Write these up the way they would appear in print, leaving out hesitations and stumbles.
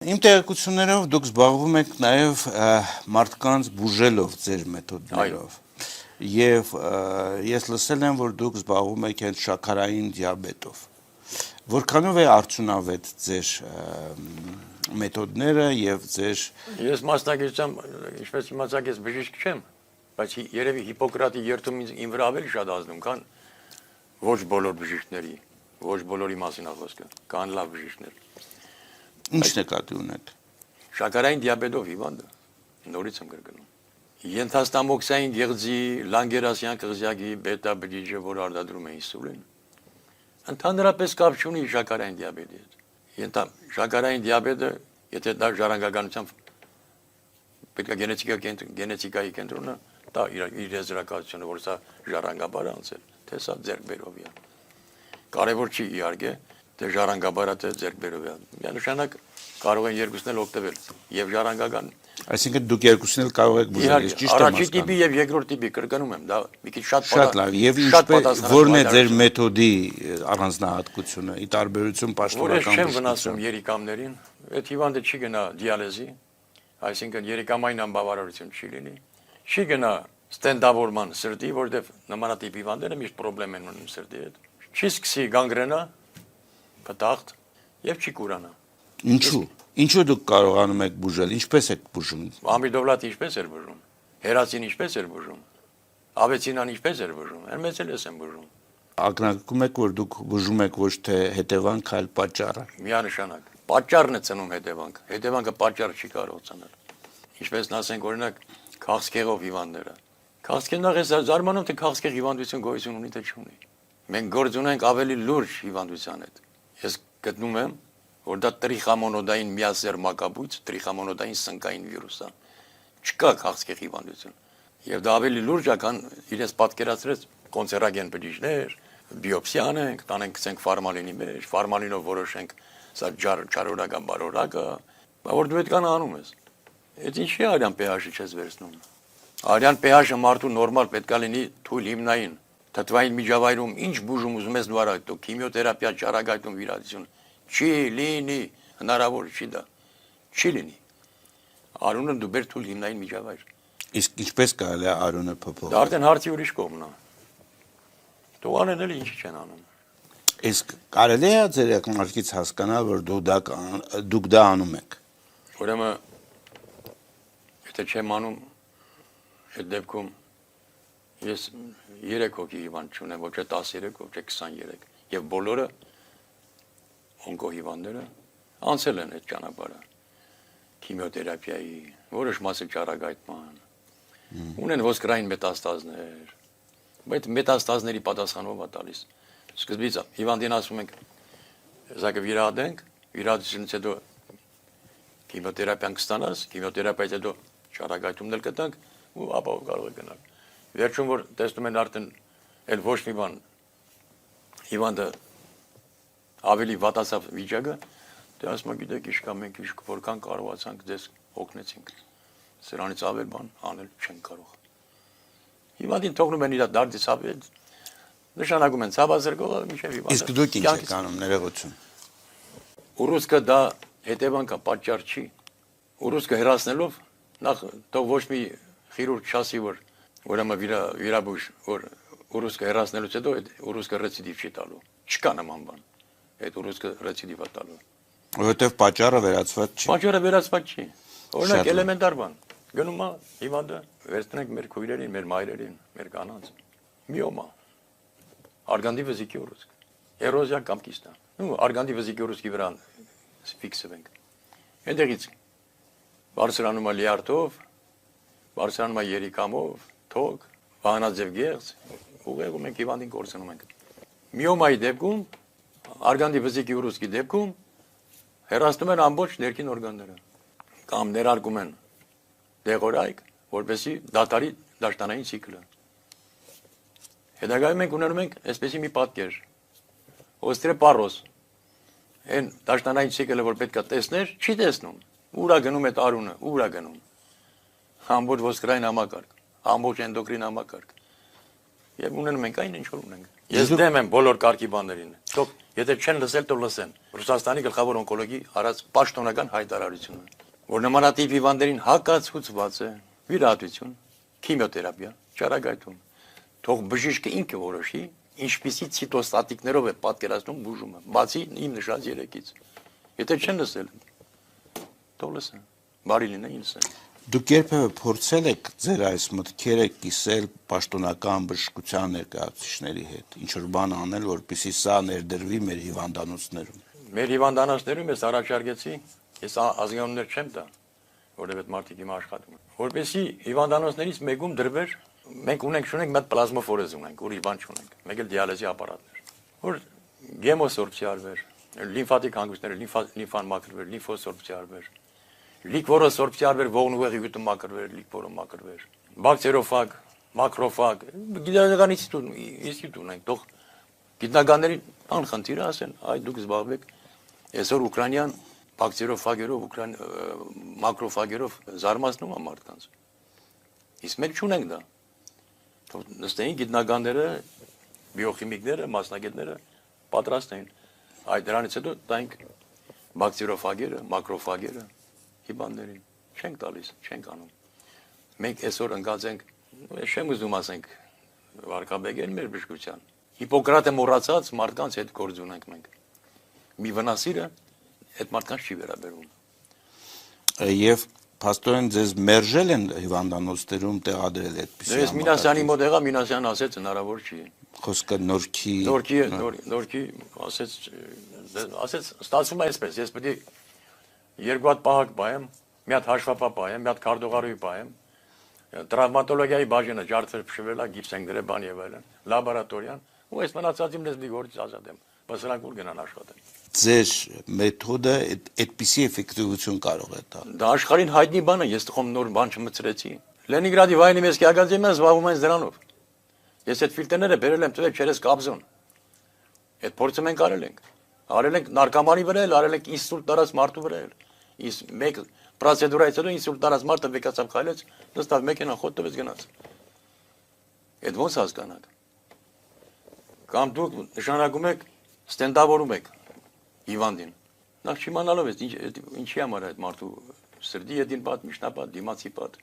Իմ տեղեկություններով դուք զբաղվում եք նաև մարդկանց բուժելով ձեր մեթոդներով եւ ես լսել եմ, որ դուք զբաղվում եք հենց շաքարային դիաբետով։ Որքանով է արդյունավետ ձեր մեթոդները եւ ձեր Ես մասնագիտությամբ, ինչպես իմացաք, ես բժիշկ չեմ, բայց երևի Հիպոկրատի երթումից իմ վրա ավելի շատ ազդում, քան ոչ բոլոր բժիշկների, ոչ բոլորի մասին խոսքը, կան լավ բժիշկներ։ Ինչ նկատի ունեք։ Շաքարային դիաբետով հիվանդը, նորից եմ կրկնում։ Ենթաստամոքսային գեղձի, լանգերասյան կղզյակի բետա բջիջը, որ արտադրում է ինսուլին, ընդհանրապես կապ չունի շաքարային դիաբետի հետ։ Շաքարային դիաբետը, եթե դա ժառանգականությամբ պետք է գենետիկայի կենտրոնը, դա իր եզրակացությունը, որ սա ժառանգաբար անցել, թե սա ձեռքբերով է։ Կարևոր չի իհարկե, թե ժառանգաբարը թե ձեռքբերով է։ Միանշանակ կարող են երկուսն էլ օգտվել, եւ ժառանգական։ Այսինքն դուք երկուսն էլ կարող եք բուժել, ճիշտ եմ Առաջի տիպի եւ երկրորդ տիպի կրկնում եմ, դա մի քիչ շատ լավ, եւ ինչպես որն է ձեր մեթոդի առանձնահատկությունը՝ ի տարբերություն պաշտոնական բուժության։ Չեմ վնասում երիկամներին, այդ հիվանդը չի գնա դիալեզի, այսինքն երիկամային անբավարարություն չի լինի, չի գնա ստենդավորման սրտի, որտեղ նմանատիպ հիվանդները միշտ խնդրեմ են ունենում սրտի հետ, չի սկսի գանգրենա, փտախտ եւ չի կուրանա։ Ինչու դուք կարողանում եք բուժել, ինչպես եք բուժում։ Ամիդովլատը ինչպես էր բուժում, հերացին ինչպես էր բուժում, ավեցինան ինչպես էր բուժում, մեծ էլ եմ բուժում։ Ակնարկում եք, որ դուք բուժում եք ոչ թե հետևանք, այլ պատճառը։ Միանշանակ։ Պատճառն է ծնում հետևանք, հետևանքը պատճառ չի կարող ծնել։ Ինչպես ասենք օրինակ քաղցկեղով հիվանդները։ Քաղցկենախ է զարմանում, թե քաղցկեղ հիվանդություն գոյություն ունի թե չունի։ Մենք գործ ունենք ավելի լուրջ հիվանդության հետ։ Ես գտնում եմ, որ դա տրիխամոնոդային միասեռ մակաբույծ, տրիխամոնոդային սնկային վիրուս է։ Չկա քաղցկեղ հիվանդություն։ Եվ դա ավելի լուրջ է, քան իրենց պատկերացրած կոնցերագեն բջիջներ, բիոպսիա անենք, տանենք գցենք ֆարմալինի մեջ, ֆարմալինով որոշենք սա չարորական բարորակը, որ դու այդքան անում ես։ Այդ ինչի արյան pH-ը չես վերցնում։ Արյան pH-ը մարդու նորմալ պետք է լինի թույլ հիմնային, թթվային միջավայրում ինչ բուժում ուզում ես դու արա, քիմիոթերապիա, ճառագայթում վիրահատություն չի լինի, հնարավոր չի դա, չի լինի։ Արունը դու բեր թույլ հիմնային միջավայր։ Իսկ ինչպես կարելի է արունը փոփոխել։ Դա արդեն հարցի ուրիշ կողմն է։ Տողանեն էլ ինչի չեն անում։ Իսկ կարելի է ձեր ակնարկից հասկանալ, որ դուք դա անում եք։ Ուրեմն եթե չեմ անում, այդ դեպքում ես 3 հոգի հիվանդ չունեմ, ոչ թե 13, ոչ թե 23, եւ բոլորը օնկոհիվանդները անցել են այդ ճանապարհը քիմիոթերապիայի, որոշ մասը ճառագայթման, ունեն ոսկրային մետաստազներ, բայց մետաստազների պատասխանով է տալիս։ Սկզբից հիվանդին ասում ենք, սա կվիրահատենք, վիրահատությունից հետո քիմիոթերապիան կստանաս, քիմիոթերապիայից հետո ճառագայթումն էլ կտանք ու ապա կարող է գնալ։ Վերջում որ տեսնում են արդեն էլ ոչ մի բան հիվանդը ավելի վատացավ վիճակը, դե ասում եք գիտեք իշքա մենք որքան կարողացանք ձեզ օգնեցինք։ Սրանից ավել բան անել չեն կարող։ Հիվանդին թողնում են իր դարձից ավել, նշանակում են ցավազրկողը միշտ հիվանդը։ Իսկ դուք ինչ եք անում, ներողություն։ Ուռուցքը դա հետևանք է, պատճառ չի։ Ուռուցքը հեռացնելով նախ թող ոչ մի խիրուրգ չասի, որ ուրեմն վիրաբույժ, որ ուռուցքը հեռացնելուց հետո այդ ուռուցքը ռեցիդիվ չի տալու։ Չկա նման բան։ Այդ ուռուցքը ռեցիդիվ է տալու։ Որովհետև պատճառը վերացված չի։ Պատճառը վերացված չի։ Օրինակ էլեմենտար բան։ Գնում է հիվանդը, վերցնենք մեր քույրերին, մեր մայրերին, մեր կանանց։ Միոմա։ Արգանդի վզիկի ուռուցք։ Էրոզիա կամ կիստա։ Ու արգանդի վզիկի ուռուցքի վրա ֆիքսվենք։ Այնտեղից բարձրանում է լիարդով, բարձրանում է երիկամով, թոք, վահանաձև գեղձ, ուղեղում ենք հիվանդին կորցնում ենք։ Միոմայի դեպքում, արգանդի վզիկի ուռուցքի դեպքում հեռացնում են ամբողջ ներքին օրգանները կամ ներարկում են դեղորայք, որպեսզի դատարի դաշտանային ցիկլը։ Հետագայում մենք ունենում ենք այսպեսի մի պատկեր։ Օստրեպարոս։ Այն դաշտանային ցիկլը, որ պետք է տեսներ, չի տեսնում։ Ուրա գնում այդ արունը, ուրա գնում։ Ամբողջ ոսկրային համակարգ, ամբողջ էնդոկրին համակարգ։ Եվ ունենում ենք այն ինչ որ ունենք։ Ես դեմ եմ բոլոր կարգի բաներին։ Թող եթե չեն լսել, թող լսեն։ Ռուսաստանի գլխավոր օնկոլոգի արած պաշտոնական հայտարարությունը, որ նմանատիպ հիվանդներին հակացուցված է վիրահատություն, քիմիոթերապիա, ճարագայթում։ Թող բժիշկը ինքը որոշի, ինչպիսի ցիտոստատիկներով է պատկերացնում բուժումը, բացի իմ նշած երեքից։ Եթե չեն լսել, թող լսեն։ Բարի լինեն ինձ։ Դուք երբևէ փորձել եք ձեր այս մտքերը կիսել պաշտոնական բժշկության ներկայացուցիչների հետ, ինչ որ բան անել, որպեսզի սա ներդրվի մեր հիվանդանոցներում։ Մեր հիվանդանոցներում ես առաջարկեցի, ես ազգանուններ չեմ տա, որովհետև մարդիկ իմ աշխատում են։ Որպեսզի հիվանդանոցներից մեկում դրվեր, մենք ունենք մի հատ պլազմոֆորեզ ունենք, ուրիշ բան չունենք, մեկ էլ դիալեզի ապարատներ, որ գեմոսորբցիա արվեր, լիմֆատիկ հանգույցները, լիմֆան մաքրվեր, լիմֆոսորբցիա արվեր, լիկվորոսորբցիա արվեր, ողնուղեղի գյուտը մաքրվեր, լիկվորը մաքրվեր, բակտերիոֆագ, մակրոֆագ, գիտական ինստիտուտ ունենք, թող գիտնականների անխնդիր ասեն, այ դուք զբաղվեք այսօր ուկրաինյան բակտերիոֆագերով, մակրոֆագերով զարմացնում է մարդկանց։ Իսկ մենք չունենք դա։ Թող նստեին գիտնականները, բիոքիմիկները, մասնագետները պատրաստ էին։ Այդ դրանից հետո տանք բակտերիոֆագերը, մակրոֆագերը հիվանդներին չենք տալիս, չենք անում։ Մենք այսօր ընկած ենք, չեմ ուզում ասենք վարկաբեկել մեր բժշկության։ Հիպոկրատը մոռացած մարդկանց հետ գործ ունենք մենք։ Մի վնասիրը այդ մարդկանց չի վերաբերվում։ Եվ փաստորեն ձեզ մերժել են հիվանդանոցներում տեղադրել այդպիսի։ Ես Մինասյանի մոտ եղա, Մինասյանն ասեց հնարավոր չի։ Խոսքը նորքի ասեց ստացվում է այսպես, ես պետք է երկու հատ պահակ պահեմ, մի հատ հաշվապահ պահեմ, մի հատ կարդողարուհի պահեմ, տրավմատոլոգիայի բաժինը ջարդվել փշվել է, գիպս են դրել, բան եւ այլն, լաբորատորիան, ու այս մնացածին լեզվի գործից ազատ եմ, բայց նրանք ուր գնան աշխատել։ Ձեր մեթոդը այդպիսի էֆեկտիվություն կարող է տալ։ Դա աշխարհին հայտնի բան է, ես տխոմ նոր բան չմցրեցի։ Լենինգրադի Վայնիմեսկի ակադեմիան զբաղվում են դրանով։ Ես այդ ֆիլտրները բերել եմ տվել չերես կաբզոն։ Այդ փորձը մենք արել ենք։ Արել ենք նարկոմանի վրա, արել ենք ինսուլտ տարած մարդու վրա։ Իսկ մեկ պրոցեդուրայից հետո ինսուլտ տարած մարդը վեկացավ քայլեց, նստավ մեքենա խոտ տվեց գնաց։ Այդ ոնց հասկանաք։ Կամ դուք նշանակում եք ստենդավորում եք հիվանդին։ Նախ չիմանալով եք ինչի համար այդ մարդու սրտի ետին պատ, միջնապատ, դիմացի պատ,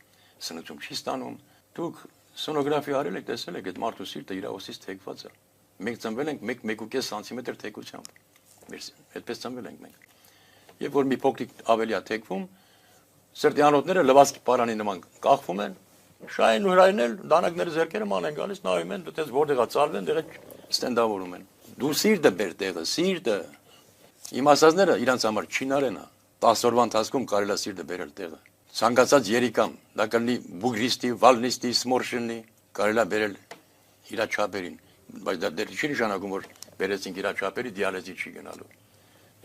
սնուցում չի ստանում։ Դուք սոնոգրաֆիա արել եք, տեսել եք այդ մարդու սիրտը իր օսից թեքված է։ Մենք ծնվել ենք 1.5 սանտիմետր թեքությամբ։ Այդպես ծնվել ենք մենք։ Եվ որ մի փոքրիկ ավելի է թեքվում, սրտի անոթները լվացքի պարանի նման կախվում են, շային ու հրայրն էլ դանակները ձեռքերը ման են գալիս, նայում են, դες որտեղա ծալվեն, դեղը ստենդավորում են։ Դու սիրտը բեր տեղը, սիրտը։ Իմ ասածները իրանց համար չինարեն է, 10 օրվա ընթացքում կարելի է սիրտը բերել տեղը։ Ցանկացած երիկամ, դա կլինի բուգրիստի, վալնիստի, սմորշնի, կարելի է բերել իր չափերին, բայց դա դեռ չի նշանակում, որ բերեցինք իր չափերի դիալեզի չի գնալու։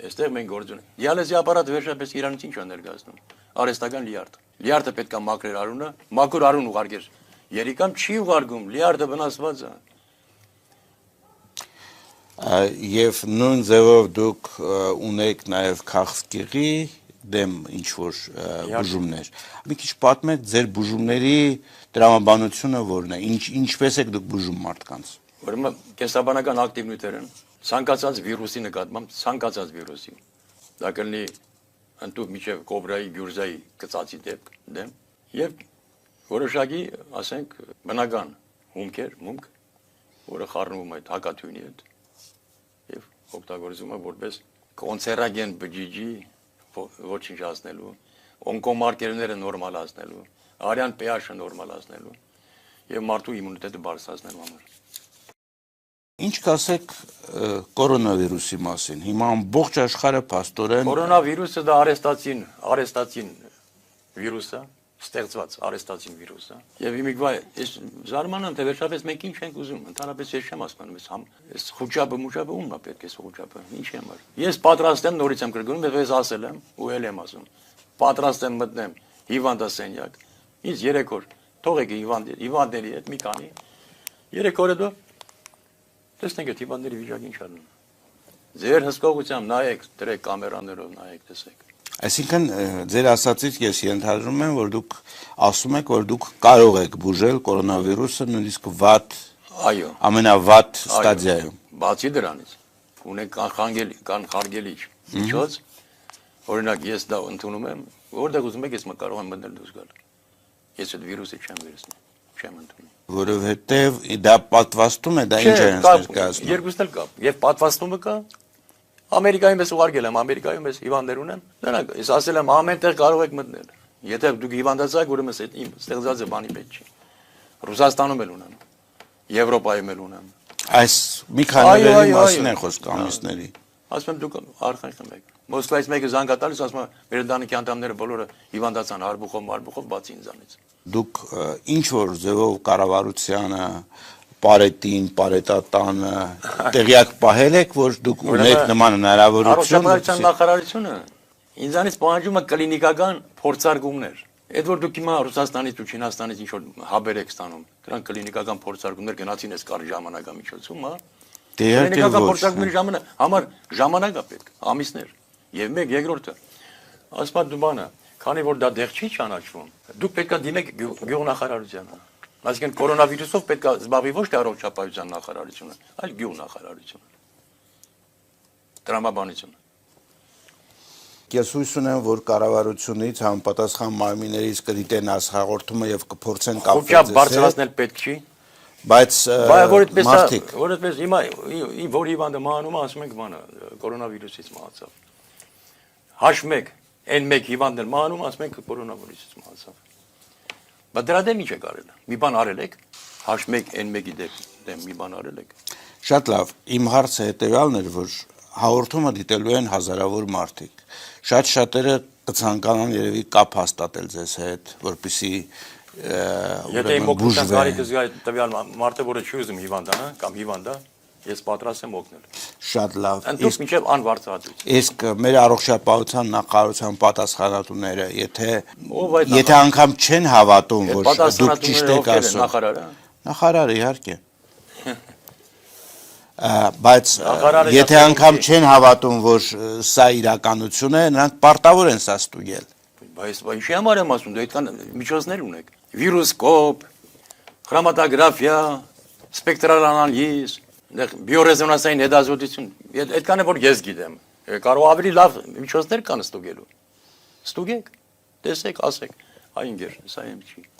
Այստեղ մենք գործ ունենք։ Դիալեզի ապարատը վերջապես իրանից ինչ է ներկայացնում։ Արհեստական լիարդ։ Լիարդը պետք է մաքրել արունը, մաքուր արուն ուղարկեր։ Երիկամ չի ուղարկում, լիարդը վնասված է։ Եվ նույն ձևով դուք ունեք նաև քաղցկեղի դեմ ինչ որ բուժումներ։ Մի քիչ պատմեք ձեր բուժումների տրամաբանությունը որն է, ինչպես եք դուք բուժում մարդկանց։ Ուրեմն կենսաբանական ակտիվ նյութեր են ցանկացած վիրուսի նկատմամբ, ցանկացած վիրուսի։ Դա կլինի ընդդուք միջև կոբրայի, գյուրզայի կծածի դեմ եւ որոշակի, ասենք, բնական հումք, որը խառնվում է հակաթույնի հետ եւ օգտագործվում է որպես կոնցերագեն բջիջի ոչնչացնելու, օնկոմարկերները նորմալացնելու, արյան pH-ը նորմալացնելու եւ մարդու իմունիտետը բարձրացնելու համար։ Ինչ կասեք կորոնավիրուսի մասին։ Հիմա ամբողջ աշխարհը փաստորեն Կորոնավիրուսը դա արեստացին վիրուս է, ստեղծված արեստացին վիրուս է։ Եվ իմիգվա ես զարմանում թե վերջապես մենք ինչ ենք ուզում, ընդհանրապես ես չեմ ասում, այս խոճապը ումն է պետք է խոճապը, ինչի համար։ Ես պատրաստ եմ նորից եմ կրկնում, ես ասել եմ ու ել եմ ասում։ Պատրաստ եմ մտնեմ հիվանդասենյակ։ Ինձ 3 օր թողեք հիվանդների հետ մի քանի 3 օր հետո տեսնենք այդ հիվանդների վիճակը ինչ անում։ Ձեր հսկողությամբ նայեք, դրեք կամերաներով նայեք, տեսեք։ Այսինքն ձեր ասածից ես ենթադրում եմ, որ դուք ասում եք, որ դուք կարող եք բուժել կորոնավիրուսը նույնիսկ վատ Այո։ ամենավատ ստադիայում։ Բացի դրանից ունենք կանխարգելիչ միջոց, օրինակ ես դա ընդունում եմ, որտեղ ուզում եք ես կարող եմ մտնել դուրս գալ։ Ես այդ վիրուսը չեմ վերցնի, չեմ ընդունում։ Որովհետև դա պատվաստում է, դա ինչ է ներկայացնում։ Երկուսն էլ կա։ Եվ պատվաստումը կա։ Ամերիկայում ես ուղարկել եմ, Ամերիկայում ես հիվանդներ ունեմ։ Դրանք ես ասել եմ ամեն տեղ կարող եք մտնել։ Եթե դուք հիվանդացաք, ուրեմն այդ իմ ստեղծած է բանի պետք չի։ Ռուսաստանում էլ ունեմ։ Եվրոպայում էլ ունեմ։ Այս մի քանի մասին է խոսք ամիսների։ Ասում եմ դուք արխայխում եք։ Մոսկվայից մեկը զանգ տալիս, ասում է մեր ընտանիքի անդամները բոլորը հիվանդացան հարբուխով բացի ինձանից։ Դուք ինչ որ ձևով կառավարությանը, պարետին, պարետատանը տեղյակ պահել եք, որ դուք ունեք նման հնարավորություն։ Առողջապահության նախարարությունը ինձանից պահանջում է կլինիկական փորձարկումներ։ Այդ որ դուք հիմա Ռուսաստանից ու Չինաստանից ինչ որ հաբեր եք ստանում, դրանք կլինիկական փորձարկումներ գնացին այս կարի ժամանակամիջոցում, հա։ Կլինիկական փորձարկումների համար ժամանակ է պետք, ամիսներ։ Եվ մեկ երկրորդը, ասում եմ դու բանը, քանի որ դա դեռ չի ճանաչվում, դուք պետք է դիմեք գյուղնախարարությանը։ Այսինքն կորոնավիրուսով պետք է զբաղվի ոչ թե առողջապահության նախարարությունը, այլ գյուղնախարարությունը։ Տրամաբանությունը։ Ես հույս ունեմ, որ կառավարությունից համապատասխան մարմիններից կդիտեն այս հաղորդումը եւ կփորձեն կապվել։ Խոչապ բարձրացնել պետք չի։ Բայց մարդիկ, որովհետեւ հիմա որ հիվանդը մահանում է, ասում ենք բանը, կորոնավիրուսից մահացավ։ H1 N1 հիվանդներ մահանում, ասում ենք կորոնավիրուսից մահացավ։ Բայց դրա դեմ ինչ եք արել։ Մի բան արել եք H1 N1-ի դեմ մի բան արել եք։ Շատ լավ, իմ հարցը հետեւյալն էր, որ հաղորդումը դիտելու են հազարավոր մարդիկ։ Շատ շատերը կցանկանան երևի կապ հաստատել ձեզ հետ, որպեսզի Եթե իմ օգնության կարիքը զգա տվյալ մարդը, որը չի ուզում հիվանդանա կամ հիվանդա, ես պատրաստ եմ օգնել։ Շատ լավ։ Ընդդուք մինչև անվարձահատություն։ Իսկ մեր առողջապահության նախարարության պատասխանատուները, եթե անգամ չեն հավատում, որ դուք ճիշտ եք ասում։ Նախարարը։ Նախարարը իհարկե։ Բայց եթե անգամ չեն հավատում, որ սա իրականություն է, նրանք պարտավոր են սա ստուգել։ Բայց ինչի համար եմ ասում, դու այդքան միջոցներ ունեք։ Վիրուսկոպ, խրոմատոգրաֆիա, սպեկտրալ անալիզ, բիոռեզոնանսային հետազոտություն, այդքան է որ ես գիտեմ։ Կարող ավելի լավ միջոցներ կան ստուգելու։ Ստուգեք, տեսեք, ասեք, այ ինգեր, սա եմ չի։